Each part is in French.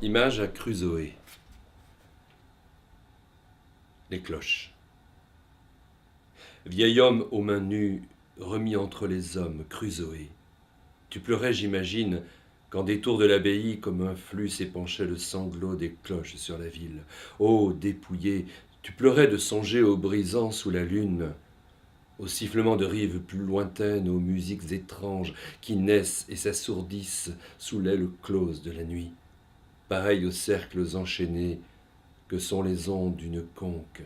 Image à Crusoé. Les cloches. Vieil homme aux mains nues, remis entre les hommes, Crusoé. Tu pleurais, j'imagine, quand des tours de l'abbaye, comme un flux, s'épanchait le sanglot des cloches sur la ville. Ô dépouillé, tu pleurais de songer aux brisants sous la lune, aux sifflements de rives plus lointaines, aux musiques étranges qui naissent et s'assourdissent sous l'aile close de la nuit, pareils aux cercles enchaînés que sont les ondes d'une conque,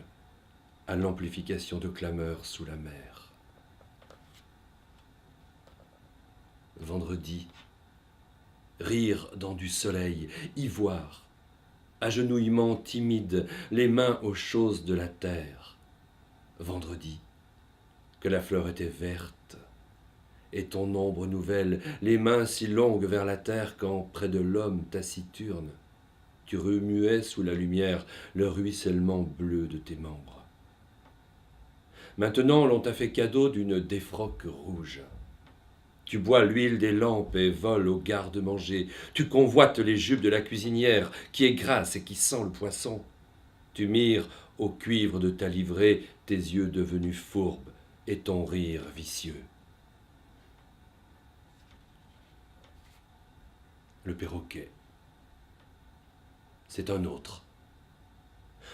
à l'amplification de clameurs sous la mer. Vendredi, rire dans du soleil, ivoire, agenouillement timide, les mains aux choses de la terre. Vendredi, que la fleur était verte, et ton ombre nouvelle, les mains si longues vers la terre quand, près de l'homme taciturne, tu remuais sous la lumière le ruissellement bleu de tes membres. Maintenant, l'on t'a fait cadeau d'une défroque rouge. Tu bois l'huile des lampes et voles aux gardes-manger. Tu convoites les jupes de la cuisinière, qui est grasse et qui sent le poisson. Tu mires au cuivre de ta livrée tes yeux devenus fourbes et ton rire vicieux. Le perroquet. C'est un autre.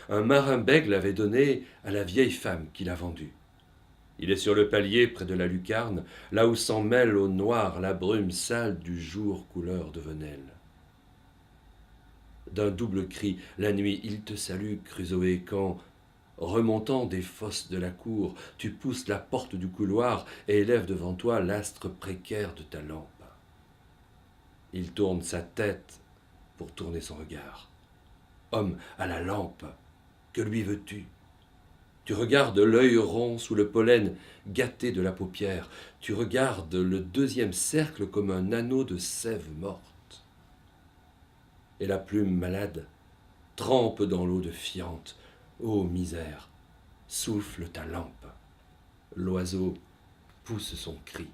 Un marin-bègue l'avait donné à la vieille femme qui l'a vendu. Il est sur le palier près de la lucarne, là où s'en mêle au noir la brume sale du jour couleur de venelle. D'un double cri, la nuit, il te salue, Crusoé, quand, remontant des fosses de la cour, tu pousses la porte du couloir et élèves devant toi l'astre précaire de ta lampe. Il tourne sa tête pour tourner son regard. Homme à la lampe, que lui veux-tu ? Tu regardes l'œil rond sous le pollen gâté de la paupière. Tu regardes le deuxième cercle comme un anneau de sève morte. Et la plume malade trempe dans l'eau de fiente. Ô misère, souffle ta lampe. L'oiseau pousse son cri.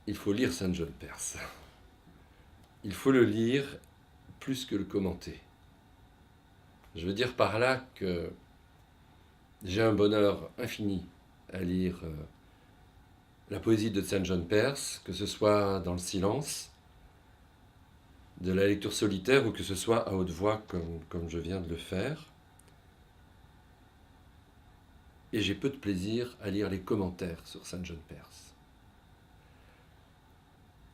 Il faut lire Saint John Perse. Il faut le lire plus que le commenter. Je veux dire par là que j'ai un bonheur infini à lire la poésie de Saint John Perse, que ce soit dans le silence, de la lecture solitaire ou que ce soit à haute voix comme je viens de le faire. Et j'ai peu de plaisir à lire les commentaires sur Saint John Perse.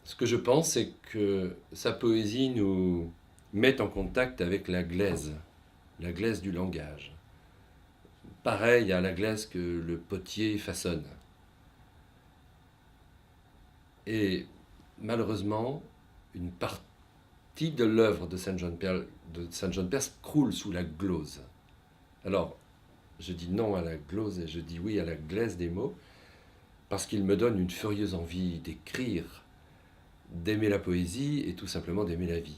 Ce que je pense, c'est que sa poésie nous met en contact avec la glaise du langage. Pareil à la glaise que le potier façonne. Et malheureusement, une partie de l'œuvre de Saint John Perse croule sous la glose. Alors, je dis non à la glose et je dis oui à la glaise des mots, parce qu'il me donne une furieuse envie d'écrire, d'aimer la poésie et tout simplement d'aimer la vie.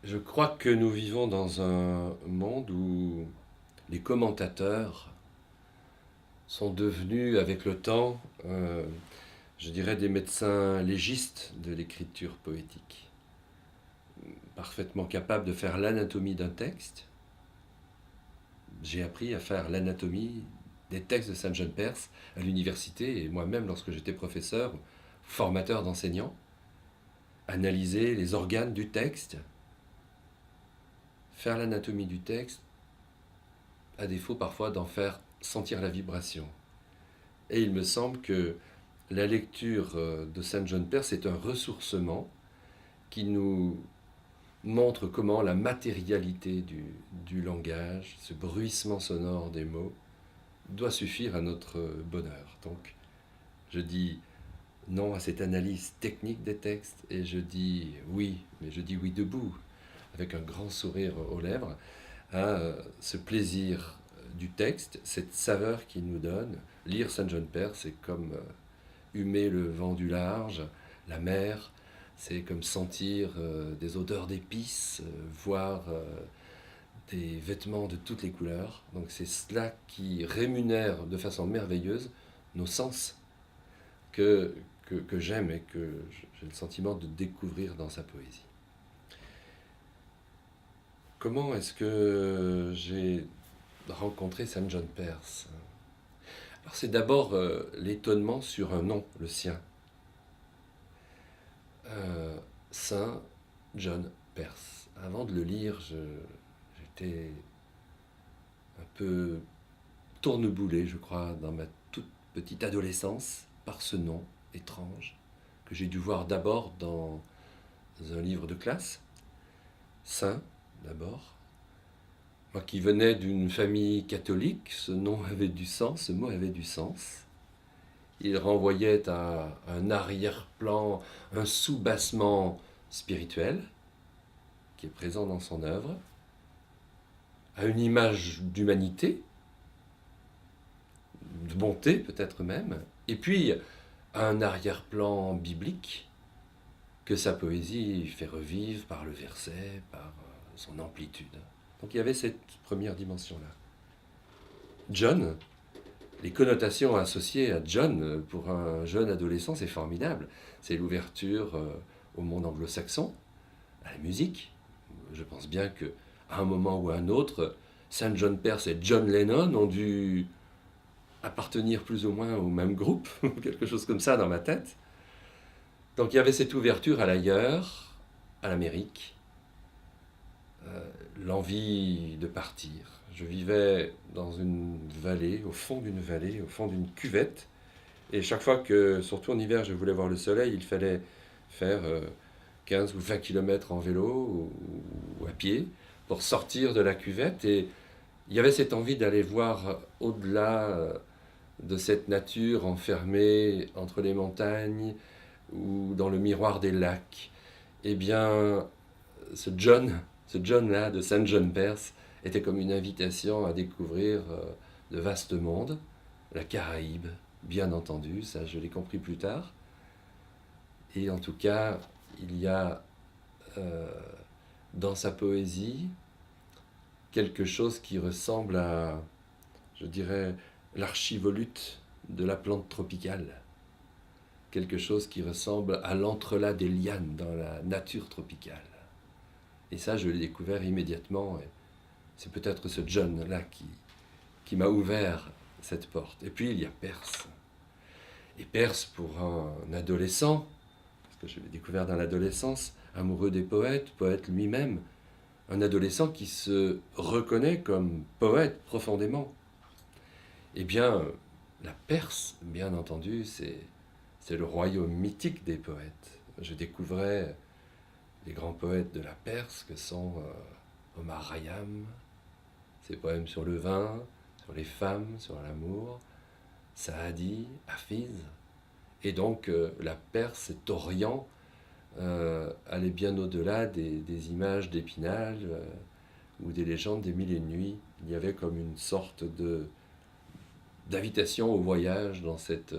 Je crois que nous vivons dans un monde où les commentateurs sont devenus, avec le temps, je dirais des médecins légistes de l'écriture poétique, parfaitement capables de faire l'anatomie d'un texte. J'ai appris à faire l'anatomie des textes de Saint John Perse à l'université, et moi-même, lorsque j'étais professeur, formateur d'enseignants, analyser les organes du texte, faire l'anatomie du texte, à défaut parfois d'en faire sentir la vibration. Et il me semble que la lecture de Saint John Perse est un ressourcement qui nous montre comment la matérialité du langage, ce bruissement sonore des mots, doit suffire à notre bonheur. Donc, je dis non à cette analyse technique des textes et je dis oui, mais je dis oui debout, avec un grand sourire aux lèvres, à ce plaisir du texte, cette saveur qu'il nous donne. Lire Saint John Perse, c'est comme humer le vent du large, la mer, c'est comme sentir des odeurs d'épices, voir des vêtements de toutes les couleurs. Donc c'est cela qui rémunère de façon merveilleuse nos sens. que, que j'aime et que j'ai le sentiment de découvrir dans sa poésie. Comment est-ce que j'ai rencontré Saint John Perse? Alors c'est d'abord l'étonnement sur un nom, le sien. Saint John Perse. Avant de le lire, j'étais un peu tourneboulé, je crois, dans ma toute petite adolescence, par ce nom étrange, que j'ai dû voir d'abord dans un livre de classe. Saint, d'abord. Moi qui venais d'une famille catholique, ce nom avait du sens, ce mot avait du sens. Il renvoyait à un arrière-plan, un sous-bassement spirituel qui est présent dans son œuvre, à une image d'humanité, de bonté peut-être même, et puis à un arrière-plan biblique que sa poésie fait revivre par le verset, par son amplitude. Donc il y avait cette première dimension-là. John, les connotations associées à John pour un jeune adolescent, c'est formidable. C'est l'ouverture au monde anglo-saxon, à la musique. Je pense bien qu'à un moment ou à un autre, Saint John Perse et John Lennon ont dû appartenir plus ou moins au même groupe, quelque chose comme ça dans ma tête. Donc il y avait cette ouverture à l'ailleurs, à l'Amérique, l'envie de partir. Je vivais dans une vallée, au fond d'une cuvette, et chaque fois que, surtout en hiver, je voulais voir le soleil, il fallait faire 15 ou 20 km en vélo ou à pied pour sortir de la cuvette, et il y avait cette envie d'aller voir au-delà de cette nature enfermée entre les montagnes ou dans le miroir des lacs. Eh bien, ce John-là de Saint John Perse était comme une invitation à découvrir de vastes mondes, la Caraïbe, bien entendu, ça je l'ai compris plus tard. Et en tout cas, il y a dans sa poésie quelque chose qui ressemble à, je dirais, l'archivolute de la plante tropicale. Quelque chose qui ressemble à l'entrelac des lianes dans la nature tropicale. Et ça, je l'ai découvert immédiatement. Et c'est peut-être ce John-là qui m'a ouvert cette porte. Et puis, il y a Perse. Et Perse, pour un adolescent, parce que je l'ai découvert dans l'adolescence, amoureux des poètes, poète lui-même, un adolescent qui se reconnaît comme poète profondément. Eh bien, la Perse, bien entendu, c'est le royaume mythique des poètes. Je découvrais les grands poètes de la Perse que sont Omar Khayyam, ses poèmes sur le vin, sur les femmes, sur l'amour, Saadi, Hafiz. Et donc la Perse, cet Orient, allait bien au-delà des images d'Épinal ou des légendes des Mille et une nuits. Il y avait comme une sorte d'invitation au voyage dans cette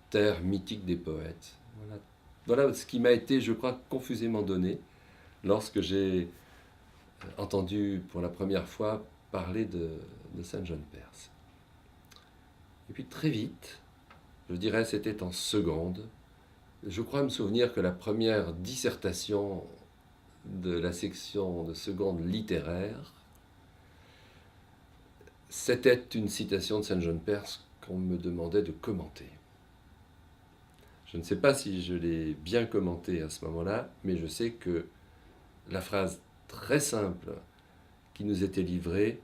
terre mythique des poètes. Voilà ce qui m'a été, je crois, confusément donné lorsque j'ai entendu pour la première fois parler de Saint John Perse. Et puis très vite, je dirais c'était en seconde, je crois me souvenir que la première dissertation de la section de seconde littéraire, c'était une citation de Saint John Perse qu'on me demandait de commenter. Je ne sais pas si je l'ai bien commenté à ce moment-là, mais je sais que la phrase très simple qui nous était livrée,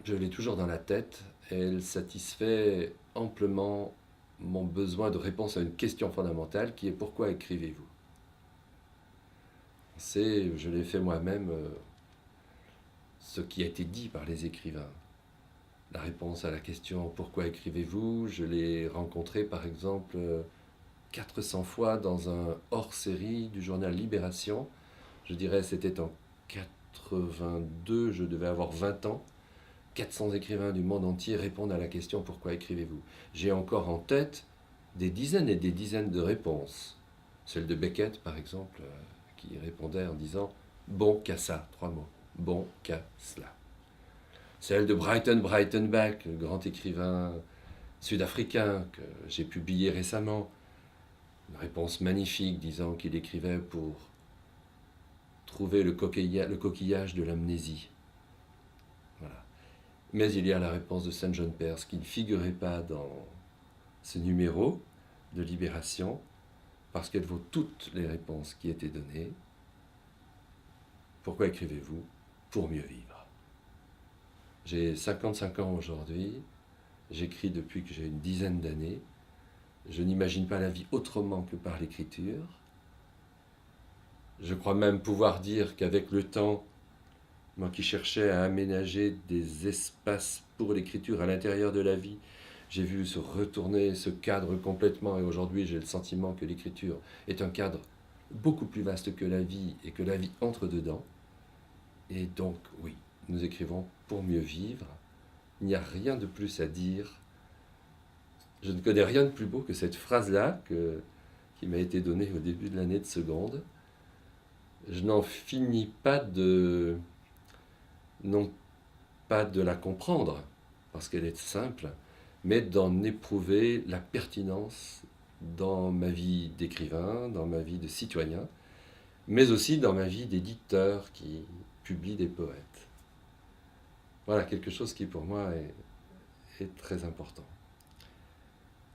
je l'ai toujours dans la tête, et elle satisfait amplement mon besoin de réponse à une question fondamentale qui est: pourquoi écrivez-vous? Je l'ai fait moi-même, ce qui a été dit par les écrivains. La réponse à la question pourquoi écrivez-vous, je l'ai rencontrée par exemple 400 fois dans un hors-série du journal Libération. Je dirais c'était en 82, je devais avoir 20 ans. 400 écrivains du monde entier répondent à la question pourquoi écrivez-vous. J'ai encore en tête des dizaines et des dizaines de réponses. Celle de Beckett par exemple, qui répondait en disant bon qu'à ça, 3 mots, bon qu'à cela. Celle de Brighton Breitenbach, le grand écrivain sud-africain que j'ai publié récemment, une réponse magnifique disant qu'il écrivait pour trouver le coquillage de l'amnésie. Voilà. Mais il y a la réponse de Saint John Perse qui ne figurait pas dans ce numéro de Libération parce qu'elle vaut toutes les réponses qui étaient données. Pourquoi écrivez-vous? Pour mieux vivre. J'ai 55 ans aujourd'hui, j'écris depuis que j'ai une dizaine d'années. Je n'imagine pas la vie autrement que par l'écriture. Je crois même pouvoir dire qu'avec le temps, moi qui cherchais à aménager des espaces pour l'écriture à l'intérieur de la vie, j'ai vu se retourner ce cadre complètement et aujourd'hui j'ai le sentiment que l'écriture est un cadre beaucoup plus vaste que la vie et que la vie entre dedans. Et donc oui, nous écrivons pour mieux vivre. Il n'y a rien de plus à dire. Je ne connais rien de plus beau que cette phrase-là qui m'a été donnée au début de l'année de seconde. Je n'en finis pas non pas de la comprendre, parce qu'elle est simple, mais d'en éprouver la pertinence dans ma vie d'écrivain, dans ma vie de citoyen, mais aussi dans ma vie d'éditeur qui publie des poètes. Voilà quelque chose qui pour moi est très important.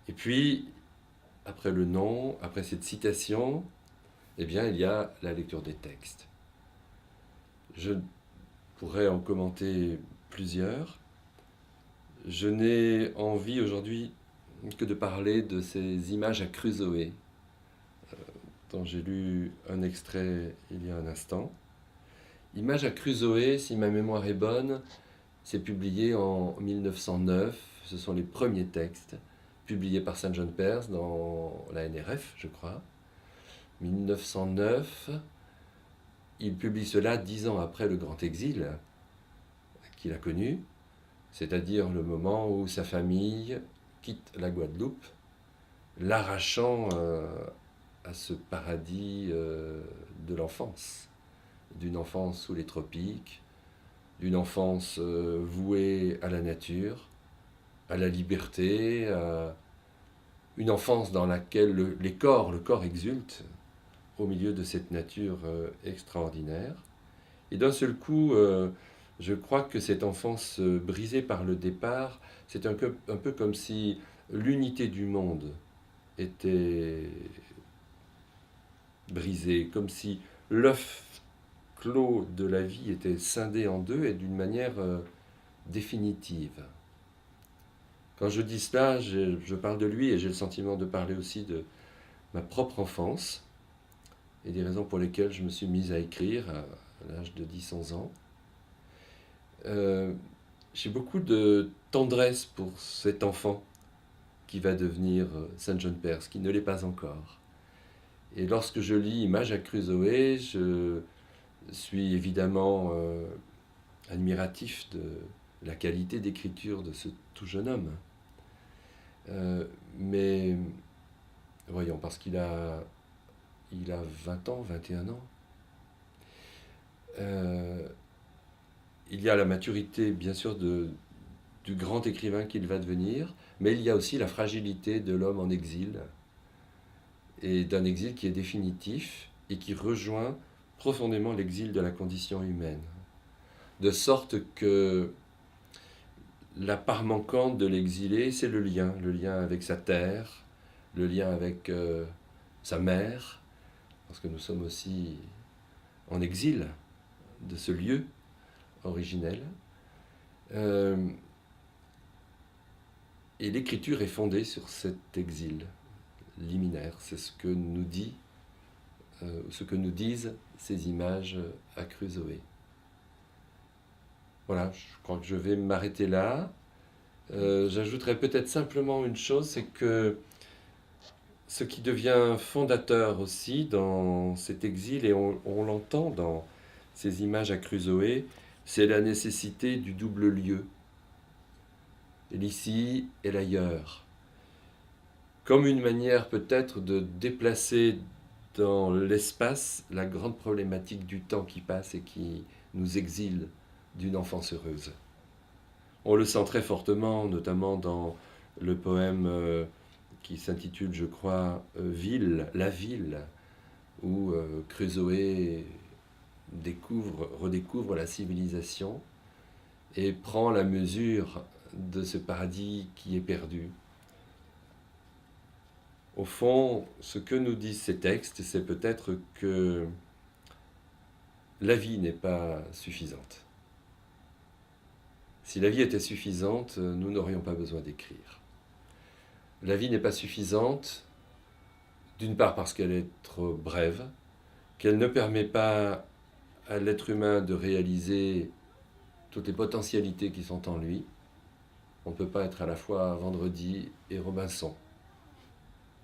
Et puis, après le nom, après cette citation, eh bien, il y a la lecture des textes. Je pourrais en commenter plusieurs. Je n'ai envie aujourd'hui que de parler de ces images à Crusoé, dont j'ai lu un extrait il y a un instant. Images à Crusoé, si ma mémoire est bonne, c'est publié en 1909. Ce sont les premiers textes publiés par Saint John Perse dans la NRF, je crois. 1909, il publie cela 10 ans après le grand exil qu'il a connu, c'est-à-dire le moment où sa famille quitte la Guadeloupe, l'arrachant à ce paradis de l'enfance, d'une enfance sous les tropiques, d'une enfance vouée à la nature, à la liberté, à une enfance dans laquelle le corps exulte au milieu de cette nature extraordinaire. Et d'un seul coup, je crois que cette enfance brisée par le départ, c'est un peu comme si l'unité du monde était brisée, comme si l'œuf clos de la vie était scindé en deux et d'une manière définitive. Quand je dis cela, je parle de lui et j'ai le sentiment de parler aussi de ma propre enfance et des raisons pour lesquelles je me suis mise à écrire à l'âge de 10-11 ans. J'ai beaucoup de tendresse pour cet enfant qui va devenir Saint John Perse, qui ne l'est pas encore. Et lorsque je lis Images à Crusoé, je suis évidemment admiratif de la qualité d'écriture de ce tout jeune homme. Mais voyons, parce qu'il a 20 ans, 21 ans. Il y a la maturité, bien sûr, du grand écrivain qu'il va devenir, mais il y a aussi la fragilité de l'homme en exil, et d'un exil qui est définitif et qui rejoint profondément l'exil de la condition humaine. De sorte que la part manquante de l'exilé, c'est le lien avec sa terre, le lien avec sa mère, parce que nous sommes aussi en exil de ce lieu originel. Et l'écriture est fondée sur cet exil liminaire. C'est ce que nous disent ces images à Crusoé. Voilà, je crois que je vais m'arrêter là. J'ajouterai peut-être simplement une chose, c'est que ce qui devient fondateur aussi dans cet exil, et on l'entend dans ces images à Crusoé, c'est la nécessité du double lieu, l'ici et l'ailleurs, comme une manière peut-être de déplacer dans l'espace la grande problématique du temps qui passe et qui nous exile d'une enfance heureuse. On le sent très fortement, notamment dans le poème qui s'intitule, je crois, Ville, la ville, où Crusoe redécouvre la civilisation et prend la mesure de ce paradis qui est perdu. Au fond, ce que nous disent ces textes, c'est peut-être que la vie n'est pas suffisante. Si la vie était suffisante, nous n'aurions pas besoin d'écrire. La vie n'est pas suffisante, d'une part parce qu'elle est trop brève, qu'elle ne permet pas à l'être humain de réaliser toutes les potentialités qui sont en lui. On ne peut pas être à la fois Vendredi et Robinson.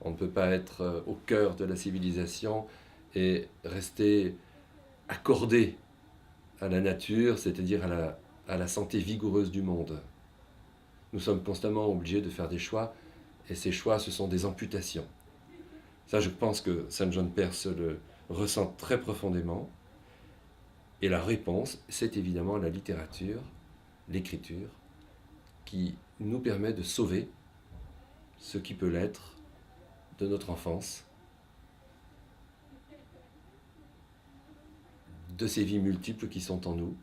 On ne peut pas être au cœur de la civilisation et rester accordé à la nature, c'est-à-dire à la santé vigoureuse du monde. Nous sommes constamment obligés de faire des choix, et ces choix, ce sont des amputations. Ça, je pense que Saint John Perse le ressent très profondément. Et la réponse, c'est évidemment la littérature, l'écriture, qui nous permet de sauver ce qui peut l'être de notre enfance, de ces vies multiples qui sont en nous.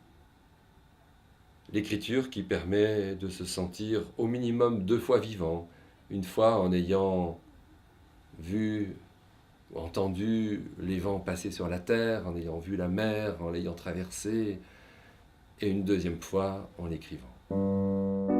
L'écriture qui permet de se sentir au minimum 2 fois vivant, une fois en ayant vu ou entendu les vents passer sur la terre, en ayant vu la mer, en l'ayant traversée, et une deuxième fois en l'écrivant.